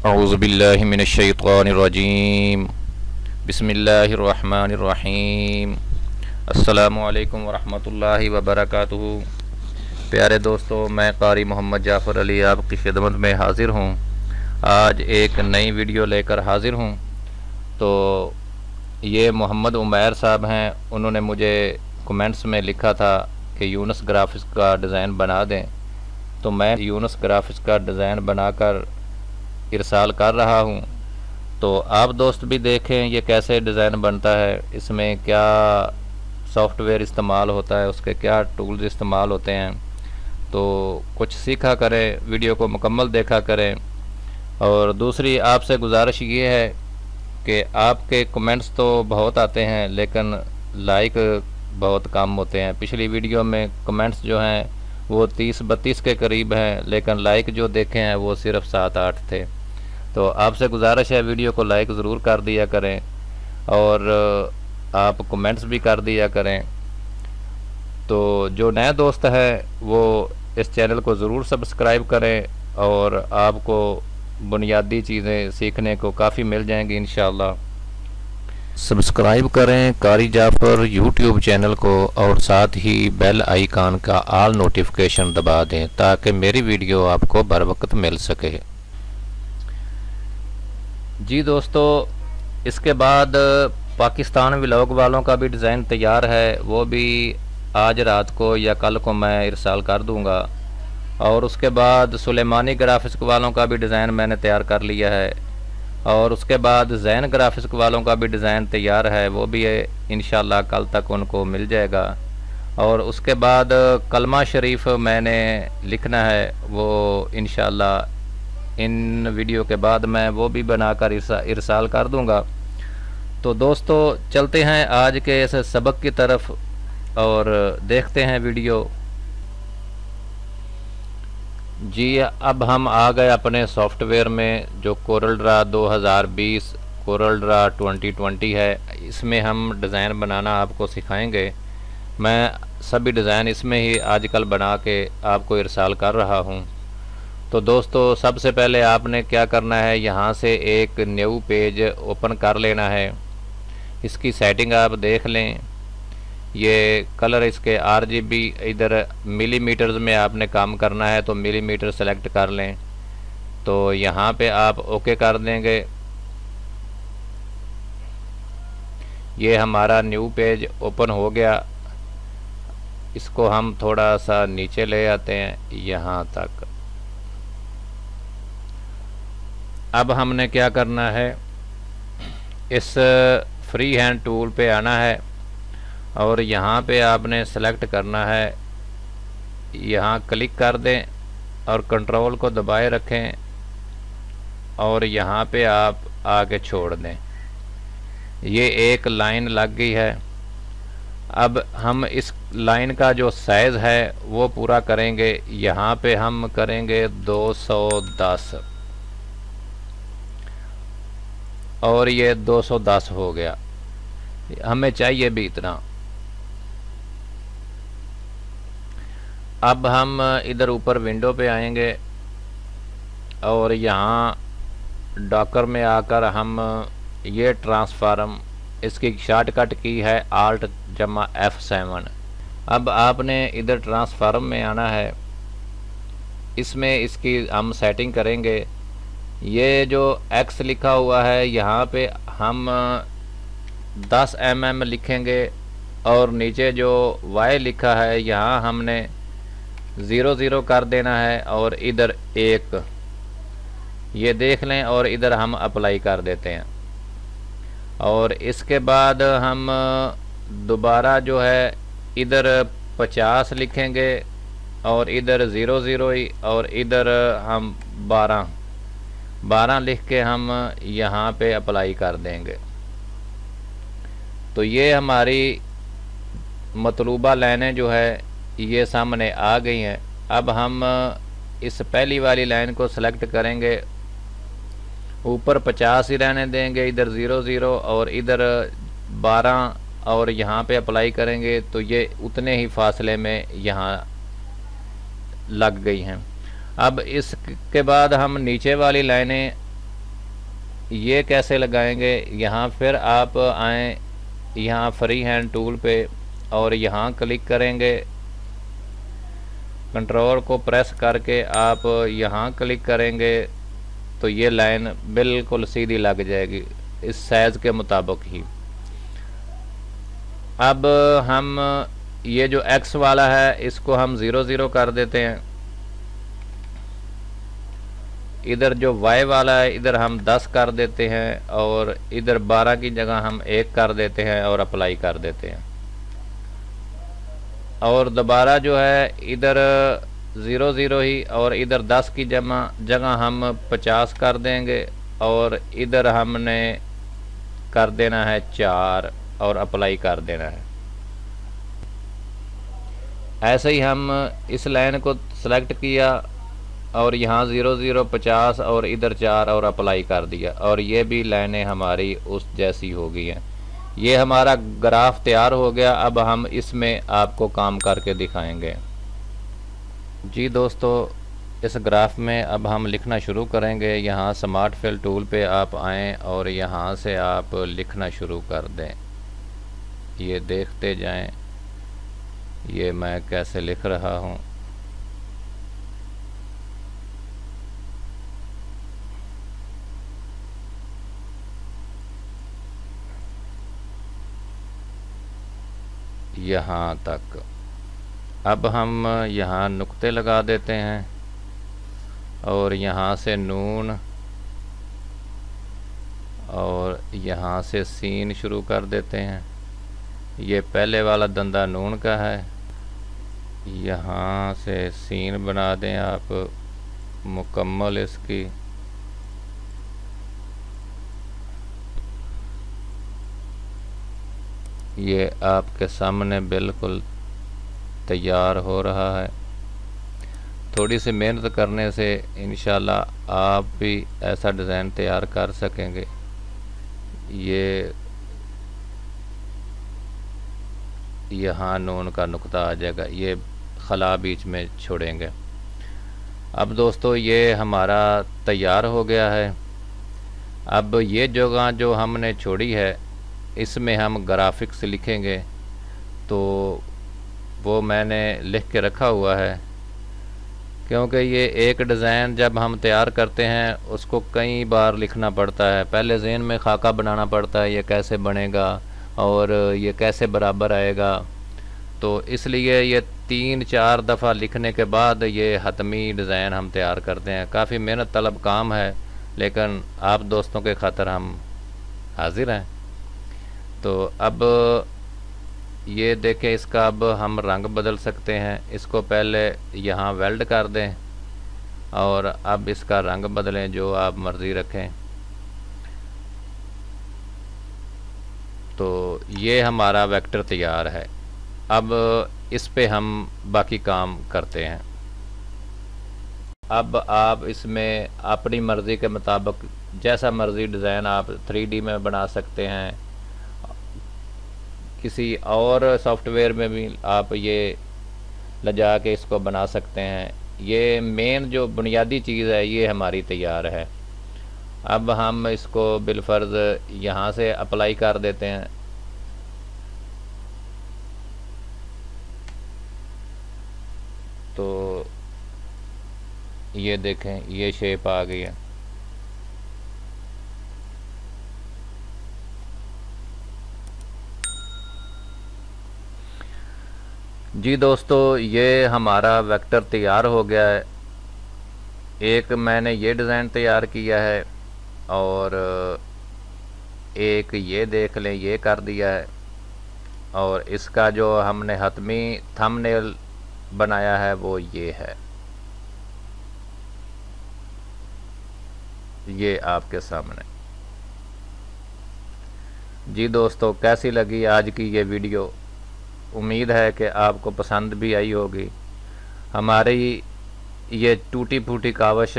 औज़ुबिल्लाहि मिनश्शैतानिर्रजीम बिस्मिल्लाहिर्रहमानिर्रहीम अस्सलामु अलैकुम वरहमतुल्लाहि वबरकातुहू। प्यारे दोस्तों, मैं कारी मोहम्मद जाफ़र अली आपकी खिदमत में हाज़िर हूँ। आज एक नई वीडियो लेकर हाज़िर हूँ। तो ये मोहम्मद उमैर साहब हैं, उन्होंने मुझे कमेंट्स में लिखा था कि यूनुस ग्राफिक्स का डिज़ाइन बना दें। तो मैं यूनुस ग्राफिक्स का डिज़ाइन बनाकर इरसाल कर रहा हूँ। तो आप दोस्त भी देखें ये कैसे डिज़ाइन बनता है, इसमें क्या सॉफ्टवेयर इस्तेमाल होता है, उसके क्या टूल्स इस्तेमाल होते हैं। तो कुछ सीखा करें, वीडियो को मुकम्मल देखा करें। और दूसरी आपसे गुजारिश ये है कि आपके कमेंट्स तो बहुत आते हैं लेकिन लाइक बहुत कम होते हैं। पिछली वीडियो में कमेंट्स जो हैं वो 30-32 के करीब हैं, लेकिन लाइक जो देखे हैं वो सिर्फ 7-8 थे। तो आपसे गुजारिश है वीडियो को लाइक ज़रूर कर दिया करें और आप कमेंट्स भी कर दिया करें। तो जो नए दोस्त हैं वो इस चैनल को ज़रूर सब्सक्राइब करें और आपको बुनियादी चीज़ें सीखने को काफ़ी मिल जाएंगी इंशाअल्लाह। सब्सक्राइब करें कारी जाफ़र यूट्यूब चैनल को और साथ ही बेल आइकन का ऑल नोटिफिकेशन दबा दें ताकि मेरी वीडियो आपको बर वक्त मिल सके। जी दोस्तों, इसके बाद पाकिस्तान व्लॉग वालों का भी डिज़ाइन तैयार है, वो भी आज रात को या कल को मैं इरसाल कर दूंगा। और उसके बाद सुलेमानी ग्राफिक्स वालों का भी डिज़ाइन मैंने तैयार कर लिया है। और उसके बाद जैन ग्राफिक्स वालों का भी डिज़ाइन तैयार है, वो भी इंशाल्लाह कल तक उनको मिल जाएगा। और उसके बाद कलमा शरीफ मैंने लिखना है, वो इंशाल्लाह इन वीडियो के बाद मैं वो भी बनाकर इरसाल कर दूंगा। तो दोस्तों चलते हैं आज के इस सबक की तरफ और देखते हैं वीडियो। जी, अब हम आ गए अपने सॉफ्टवेयर में जो कोरल ड्रा 2020 कोरल ड्रा 2020 है। इसमें हम डिज़ाइन बनाना आपको सिखाएंगे। मैं सभी डिज़ाइन इसमें ही आजकल बना के आपको इरसाल कर रहा हूं। तो दोस्तों सबसे पहले आपने क्या करना है, यहाँ से एक न्यू पेज ओपन कर लेना है। इसकी सेटिंग आप देख लें, ये कलर इसके RGB इधर मिलीमीटर्स में आपने काम करना है तो मिलीमीटर सेलेक्ट कर लें। तो यहाँ पे आप ओके कर देंगे। ये हमारा न्यू पेज ओपन हो गया। इसको हम थोड़ा सा नीचे ले आते हैं यहाँ तक। अब हमने क्या करना है, इस फ्री हैंड टूल पे आना है और यहाँ पे आपने सेलेक्ट करना है, यहाँ क्लिक कर दें और कंट्रोल को दबाए रखें और यहाँ पे आप आगे छोड़ दें। ये एक लाइन लग गई है। अब हम इस लाइन का जो साइज़ है वो पूरा करेंगे। यहाँ पे हम करेंगे 210 और ये 210 हो गया। हमें चाहिए भी इतना। अब हम इधर ऊपर विंडो पे आएंगे और यहाँ डॉकर में आकर हम ये ट्रांसफार्म, इसकी शॉर्टकट की है Alt+F7। अब आपने इधर ट्रांसफार्म में आना है, इसमें इसकी हम सेटिंग करेंगे। ये जो X लिखा हुआ है यहाँ पे हम 10 mm लिखेंगे और नीचे जो Y लिखा है यहाँ हमने 00 कर देना है और इधर 1, ये देख लें। और इधर हम अप्लाई कर देते हैं। और इसके बाद हम दोबारा जो है इधर 50 लिखेंगे और इधर 00 और इधर हम 12 लिख के हम यहाँ पे अप्लाई कर देंगे। तो ये हमारी मतलूबा लाइनें जो है ये सामने आ गई हैं। अब हम इस पहली वाली लाइन को सेलेक्ट करेंगे, ऊपर 50 ही रहने देंगे, इधर 00 और इधर 12 और यहाँ पे अप्लाई करेंगे। तो ये उतने ही फासले में यहाँ लग गई हैं। अब इसके बाद हम नीचे वाली लाइनें ये कैसे लगाएंगे, यहाँ फिर आप आएँ यहाँ फ्री हैंड टूल पे और यहाँ क्लिक करेंगे, कंट्रोल को प्रेस करके आप यहाँ क्लिक करेंगे तो ये लाइन बिल्कुल सीधी लग जाएगी इस साइज़ के मुताबिक ही। अब हम ये जो x वाला है इसको हम 0 0 कर देते हैं, इधर जो y वाला है इधर हम 10 कर देते हैं और इधर 12 की जगह हम 1 कर देते हैं और अप्लाई कर देते हैं। और दोबारा जो है इधर 0 0 ही और इधर 10 की जगह हम 50 कर देंगे और इधर हमने कर देना है 4 और अप्लाई कर देना है। ऐसे ही हम इस लाइन को सिलेक्ट किया और यहाँ 0 0 50 और इधर 4 और अप्लाई कर दिया और ये भी लाइनें हमारी उस जैसी हो गई हैं। ये हमारा ग्राफ तैयार हो गया। अब हम इसमें आपको काम करके दिखाएंगे। जी दोस्तों, इस ग्राफ में अब हम लिखना शुरू करेंगे। यहाँ स्मार्ट फिल टूल पे आप आएँ और यहाँ से आप लिखना शुरू कर दें। ये देखते जाएं ये मैं कैसे लिख रहा हूँ। यहाँ तक। अब हम यहाँ नुक्ते लगा देते हैं और यहाँ से नून और यहाँ से सीन शुरू कर देते हैं। ये पहले वाला दंदा नून का है, यहाँ से सीन बना दें आप मुकम्मल इसकी। ये आपके सामने बिल्कुल तैयार हो रहा है। थोड़ी सी मेहनत करने से इंशाल्लाह आप भी ऐसा डिज़ाइन तैयार कर सकेंगे। ये यहाँ नून का नुक्ता आ जाएगा, ये खला बीच में छोड़ेंगे। अब दोस्तों ये हमारा तैयार हो गया है। अब ये जगह जो हमने छोड़ी है इसमें हम ग्राफिक्स लिखेंगे, तो वो मैंने लिख के रखा हुआ है, क्योंकि ये एक डिज़ाइन जब हम तैयार करते हैं उसको कई बार लिखना पड़ता है। पहले ज़हन में खाका बनाना पड़ता है, ये कैसे बनेगा और ये कैसे बराबर आएगा। तो इसलिए ये 3-4 दफ़ा लिखने के बाद ये हतमी डिज़ाइन हम तैयार करते हैं। काफ़ी मेहनत तलब काम है, लेकिन आप दोस्तों के खातिर हम हाजिर हैं। तो अब ये देखें, इसका अब हम रंग बदल सकते हैं। इसको पहले यहाँ वेल्ड कर दें और अब इसका रंग बदलें, जो आप मर्ज़ी रखें। तो ये हमारा वेक्टर तैयार है। अब इस पे हम बाकी काम करते हैं। अब आप इसमें अपनी मर्ज़ी के मुताबिक जैसा मर्ज़ी डिज़ाइन आप 3D में बना सकते हैं। किसी और सॉफ्टवेयर में भी आप ये लगा के इसको बना सकते हैं। ये मेन जो बुनियादी चीज़ है ये हमारी तैयार है। अब हम इसको बिलफर्ज यहाँ से अप्लाई कर देते हैं। तो ये देखें, ये शेप आ गई है। जी दोस्तों, ये हमारा वेक्टर तैयार हो गया है। एक मैंने ये डिज़ाइन तैयार किया है और एक ये देख लें ये कर दिया है, और इसका जो हमने हतमी थंबनेल बनाया है वो ये है। ये आपके सामने। जी दोस्तों, कैसी लगी आज की ये वीडियो? उम्मीद है कि आपको पसंद भी आई होगी। हमारी ये टूटी फूटी कावश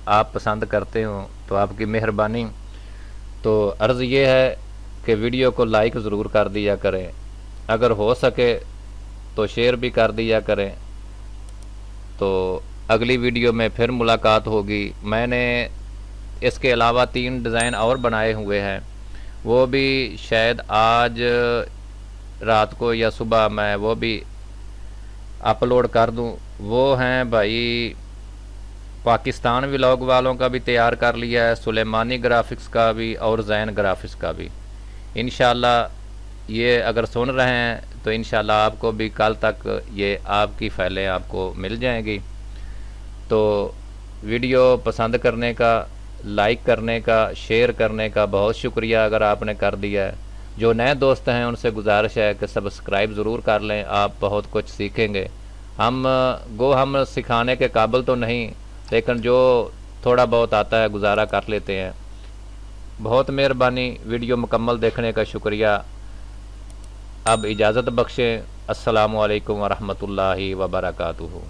आप पसंद करते हो तो आपकी मेहरबानी। तो अर्ज़ ये है कि वीडियो को लाइक ज़रूर कर दिया करें, अगर हो सके तो शेयर भी कर दिया करें। तो अगली वीडियो में फिर मुलाकात होगी। मैंने इसके अलावा 3 डिज़ाइन और बनाए हुए हैं, वो भी शायद आज रात को या सुबह मैं वो भी अपलोड कर दूं। वो हैं भाई, पाकिस्तान व्लॉग वालों का भी तैयार कर लिया है, सुलेमानी ग्राफिक्स का भी और जैन ग्राफिक्स का भी। इंशाल्लाह ये अगर सुन रहे हैं तो इंशाल्लाह आपको भी कल तक ये आपकी फाइलें आपको मिल जाएंगी। तो वीडियो पसंद करने का, लाइक करने का, शेयर करने का बहुत शुक्रिया अगर आपने कर दिया है। जो नए दोस्त हैं उनसे गुजारिश है कि सब्सक्राइब ज़रूर कर लें, आप बहुत कुछ सीखेंगे। हम सिखाने के काबिल तो नहीं, लेकिन जो थोड़ा बहुत आता है गुजारा कर लेते हैं। बहुत मेहरबानी, वीडियो मुकम्मल देखने का शुक्रिया। अब इजाज़त बख्शें। अस्सलामु अलैकुम वरहमतुल्लाहि वबरकातुहू।